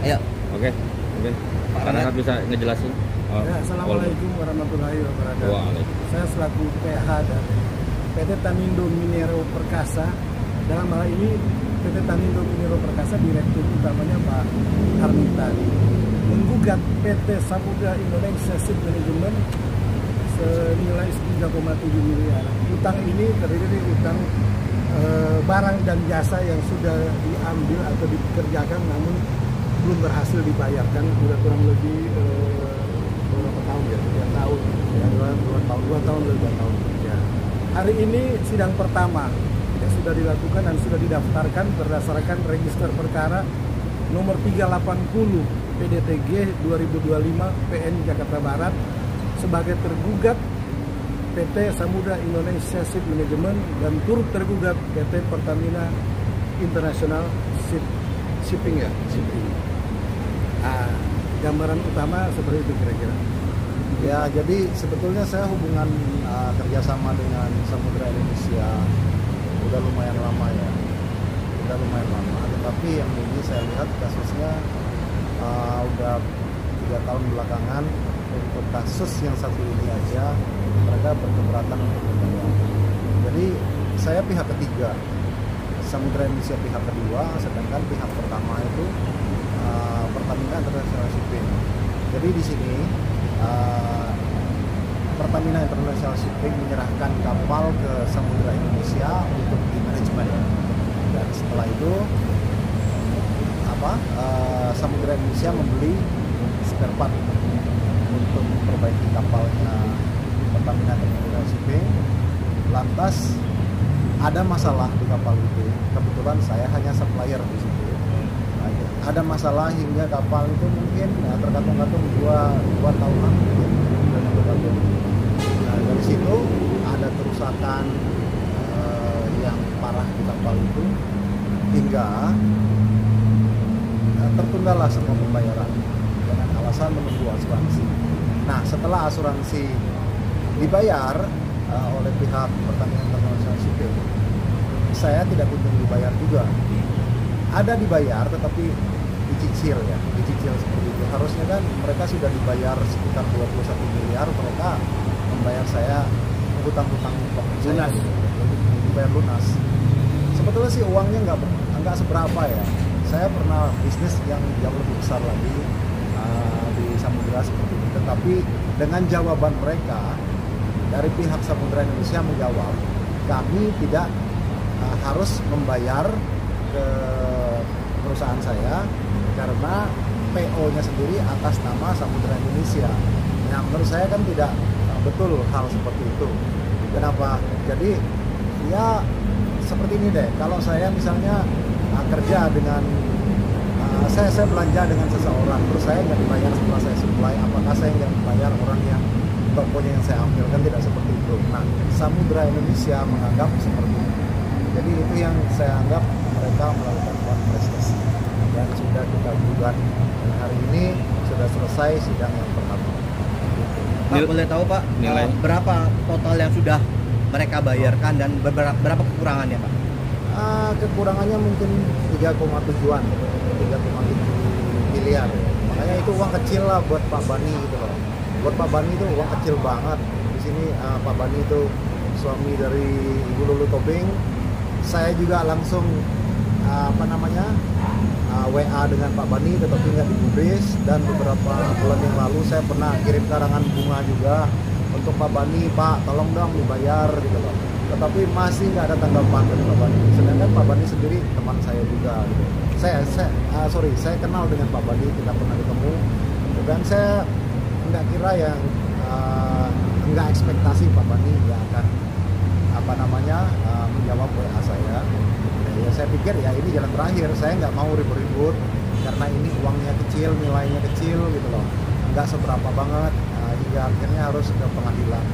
Ya. Oke, mungkin Pak Renat bisa ngejelasin. Ya, Assalamualaikum warahmatullahi wabarakatuh. Waalaikumsalam. Saya selaku PH dari PT Tanindo Minero Perkasa. Dalam hal ini PT Tanindo Minero Perkasa direktur utamanya Pak Armintan menggugat PT Samudra Indonesia Ship Management senilai 3,7 miliar. Utang ini terdiri dari utang barang dan jasa yang sudah diambil atau dikerjakan namun belum berhasil dibayarkan. Sudah kurang lebih berapa tahun ya? 2 tahun ya, 2 tahun lebih 2 tahun ya. Hari ini sidang pertama yang sudah dilakukan dan sudah didaftarkan berdasarkan register perkara nomor 380 PDTG 2025 PN Jakarta Barat sebagai tergugat PT Samudra Indonesia Ship Management dan turut tergugat PT Pertamina International Shipping ya, shipping. Gambaran utama seperti itu kira-kira. Ya, jadi sebetulnya saya hubungan kerjasama dengan Samudra Indonesia udah lumayan lama ya, tetapi yang ini saya lihat kasusnya udah 3 tahun belakangan. Untuk kasus yang satu ini aja mereka berkeberatan untuk membayar. Jadi saya pihak ketiga, Samudra Indonesia pihak kedua, sedangkan pihak pertama itu Pertamina International Shipping. Jadi di sini Pertamina International Shipping menyerahkan kapal ke Samudra Indonesia untuk di manajemen. Dan setelah itu Samudra Indonesia membeli spare part untuk memperbaiki kapalnya Pertamina International Shipping. Lantas ada masalah di kapal itu. Kebetulan saya hanya supplier di situ. Ada masalah hingga kapal itu mungkin tergantung-gantung 2 tahunan mungkin. Nah, dari situ ada kerusakan yang parah di kapal itu hingga tertundalah semua pembayaran dengan alasan menunggu asuransi. Nah, setelah asuransi dibayar oleh pihak Pertamina International Shipping, saya tidak kunjung dibayar juga. Ada dibayar tetapi dicicil seperti itu. Harusnya kan mereka sudah dibayar sekitar 21 miliar, mereka membayar saya hutang-hutang lunas, dibayar lunas. Sebetulnya sih uangnya nggak seberapa ya. Saya pernah bisnis yang jauh lebih besar lagi di Samudra seperti itu. Tetapi dengan jawaban mereka dari pihak Samudra Indonesia menjawab, kami tidak harus membayar ke perusahaan saya karena PO-nya sendiri atas nama Samudra Indonesia. Nah, menurut saya kan tidak betul hal seperti itu. Kenapa? Jadi ya seperti ini deh. Kalau saya misalnya kerja dengan saya belanja dengan seseorang, terus saya nggak dibayar setelah saya supply, apakah saya nggak dibayar orang yang tokonya yang saya ambil? Kan tidak seperti itu. Nah, Samudra Indonesia menganggap seperti itu. Jadi itu yang saya anggap mereka melakukan prestasi dan sudah kita gugat. Dan hari ini sudah selesai sidang yang pertama. Pak, boleh tahu Pak, berapa total yang sudah mereka bayarkan dan berapa kekurangannya Pak? Kekurangannya mungkin 3,7 miliar. Makanya itu uang kecil lah buat Pak Bani gitu loh. Buat Pak Bani itu uang kecil banget. Di sini Pak Bani itu suami dari Ibu Lulu Tobing. Saya juga langsung WA dengan Pak Bani tetapi nggak digubris, dan beberapa bulan yang lalu saya pernah kirim karangan bunga juga untuk Pak Bani, Pak tolong dong dibayar gitu loh. Tetapi masih nggak ada tanggapan dari Pak Bani. Sedangkan Pak Bani sendiri teman saya juga gitu. Saya kenal dengan Pak Bani, tidak pernah ketemu, dan saya nggak kira yang nggak ekspektasi Pak Bani nggak akan menjawab WA saya. Ya saya pikir ya ini jalan terakhir, saya nggak mau ribut-ribut karena ini uangnya kecil, nilainya kecil gitu loh, nggak seberapa banget, hingga akhirnya harus ke pengadilan.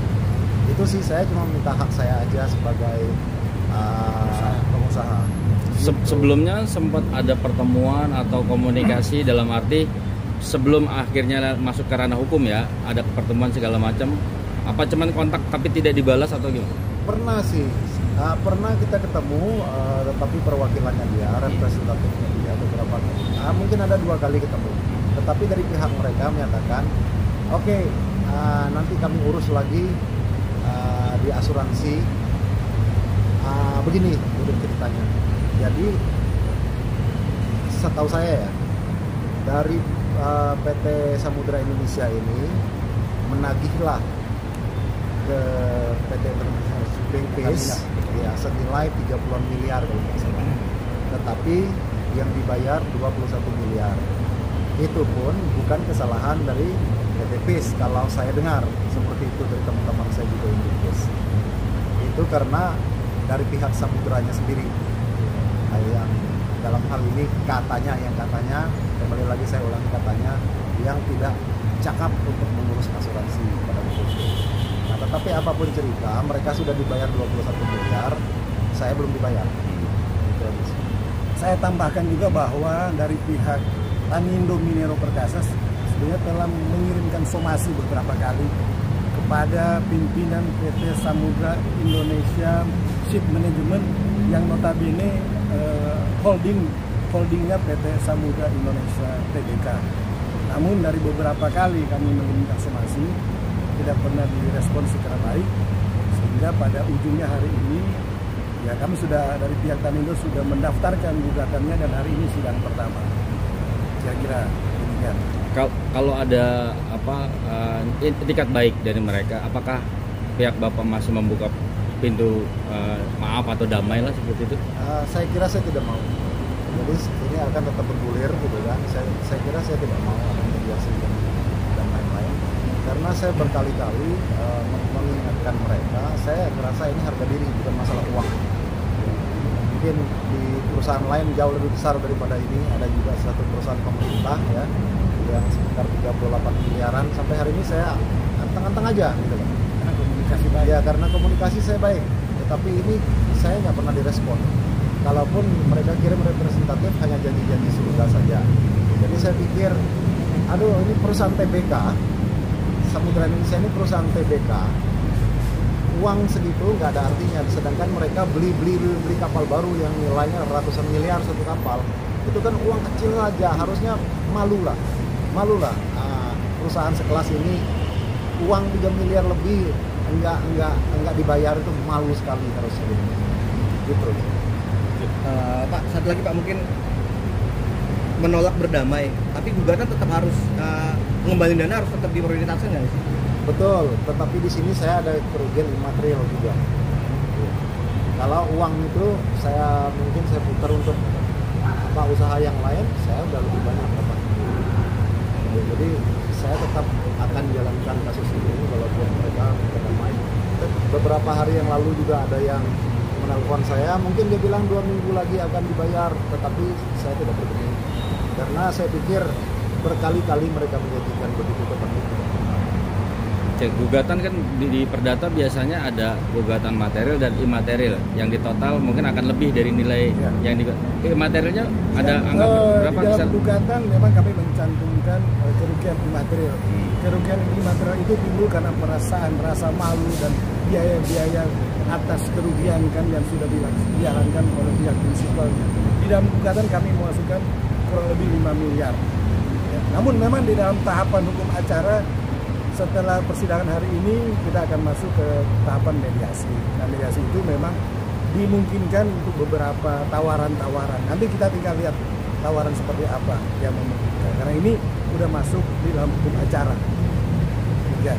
Itu sih saya cuma minta hak saya aja sebagai pengusaha. Sebelumnya sempat ada pertemuan atau komunikasi dalam arti sebelum akhirnya masuk ke ranah hukum ya, ada pertemuan segala macam. Apa cuman kontak tapi tidak dibalas atau gimana? Pernah sih. Pernah kita ketemu, tetapi perwakilannya dia, representatifnya dia beberapa berapa mungkin ada 2 kali ketemu, tetapi dari pihak mereka menyatakan oke, nanti kami urus lagi di asuransi. Begini udah ceritanya. Jadi setahu saya ya, dari PT Samudra Indonesia ini menagihlah ke PT International Shipping Peace ya senilai 30-an miliar kalau nggak salah. Tetapi yang dibayar 21 miliar. Itu pun bukan kesalahan dari PT Peace kalau saya dengar seperti itu dari teman-teman saya juga yang di Peace. Itu karena dari pihak samudranya sendiri. Yang dalam hal ini katanya kembali lagi saya ulangi, katanya yang tidak cakap untuk mengurus asuransi pada waktu itu. Nah, tetapi apapun cerita, mereka sudah dibayar 21 miliar, saya belum dibayar. Saya tambahkan juga bahwa dari pihak Tanindo Minero Perkasa sebenarnya telah mengirimkan somasi beberapa kali kepada pimpinan PT Samudra Indonesia Ship Management yang notabene holdingnya PT Samudra Indonesia Tbk. Namun dari beberapa kali kami mengirimkan somasi tidak pernah direspon secara baik, sehingga pada ujungnya hari ini ya kami sudah dari pihak Tanindo sudah mendaftarkan gugatannya dan hari ini sidang pertama. Kira-kira demikian. Kalau ada etikat baik dari mereka, apakah pihak Bapak masih membuka pintu maaf atau damai lah seperti itu? Saya kira saya tidak mau. Jadi ini akan tetap bergulir gitu kan. Saya kira saya tidak mau ada mediasi dan lain-lain. Karena saya berkali-kali mengingatkan mereka, saya merasa ini harga diri bukan masalah uang. Mungkin di perusahaan lain jauh lebih besar daripada ini. Ada juga satu perusahaan pemerintah ya yang sekitar 38 miliaran. Sampai hari ini saya anteng-anteng aja gitu loh. Karena komunikasi baik. Ya karena komunikasi saya baik. Tetapi ini saya nggak pernah direspon. Kalaupun mereka kirim representatif hanya janji-janji surga saja. Jadi saya pikir, aduh ini perusahaan TBK, Samudra Indonesia ini perusahaan TBK, uang segitu nggak ada artinya. Sedangkan mereka beli kapal baru yang nilainya ratusan miliar satu kapal. Itu kan uang kecil aja, harusnya malu lah. Perusahaan sekelas ini uang 3 miliar lebih enggak dibayar, itu malu sekali harusnya gitu. Pak, satu lagi Pak, mungkin menolak berdamai, tapi gugatan tetap harus mengembalikan dana harus tetap diprioritaskan nggak sih? Betul, tetapi di sini saya ada kerugian imaterial juga. Kalau uang itu saya putar untuk usaha yang lain, saya udah lebih banyak dapat. Jadi saya tetap akan jalankan kasus ini walaupun mereka berdamai. Beberapa hari yang lalu juga ada yang menelpon saya, mungkin dia bilang 2 minggu lagi akan dibayar, tetapi saya tidak berani karena saya pikir berkali-kali mereka menjanjikan begitu, tetapi gugatan kan di perdata biasanya ada gugatan material dan imaterial yang di total mungkin akan lebih dari nilai yang di materialnya ada anggap berapa di dalam bisa? gugatan memang kami mencantumkan kerugian imaterial. Kerugian imaterial itu timbul karena rasa malu dan biaya-biaya atas kerugian kan yang sudah dijalankan oleh pihak prinsipalnya. Di dalam gugatan kami memasukkan kurang lebih 5 miliar. Ya. Namun memang di dalam tahapan hukum acara setelah persidangan hari ini kita akan masuk ke tahapan mediasi. Nah, mediasi itu memang dimungkinkan untuk beberapa tawaran-tawaran. Nanti kita tinggal lihat tawaran seperti apa yang memungkinkan. Karena ini sudah masuk di dalam hukum acara. Ya.